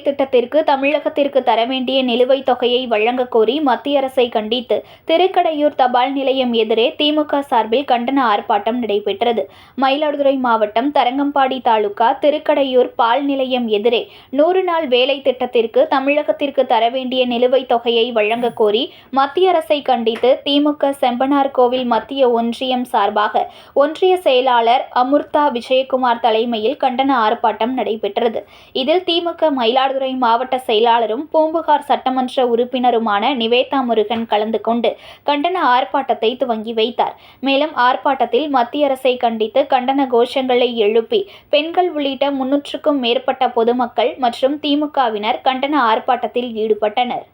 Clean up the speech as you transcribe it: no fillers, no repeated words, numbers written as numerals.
திட்டத்திற்கு தமிழகத்திற்கு தர வேண்டிய நிலுவைத் தொகையை வழங்கக் கோரி மத்திய அரசை கண்டித்து திருக்கடையூர் தபால் நிலையம் எதிரே திமுக சார்பில் கண்டன ஆர்ப்பாட்டம் நடைபெற்றது. மயிலாடுதுறை மாவட்டம் தரங்கம்பாடி தாலுகா திருக்கடையூர் பால் நிலையம் எதிரே 100 நாள் வேலை திட்டத்திற்கு தமிழகத்திற்கு தர வேண்டிய நிலுவைத் தொகையை வழங்கக் கோரி மத்திய அரசை கண்டித்து திமுக செம்பனார் கோவில் மத்திய ஒன்றியம் சார்பாக ஒன்றிய செயலாளர் அமுர்தா விஜயகுமார் தலைமையில் கண்டன ஆர்ப்பாட்டம் நடைபெற்றது. இதில் திமுக மயிலாடுதுறை மாவட்ட செயலாளரும் பூம்புகார் சட்டமன்ற உறுப்பினருமான நிவேதா முருகன் கலந்து கொண்டு கண்டன ஆர்ப்பாட்டத்தை துவங்கி வைத்தார். மேலும் ஆர்ப்பாட்டத்தில் மத்திய அரசை கண்டித்து கண்டன கோஷங்களை எழுப்பி பெண்கள் உள்ளிட்ட 300க்கும் மேற்பட்ட பொதுமக்கள் மற்றும் திமுகவினர் கண்டன ஆர்ப்பாட்டத்தில் ஈடுபட்டனர்.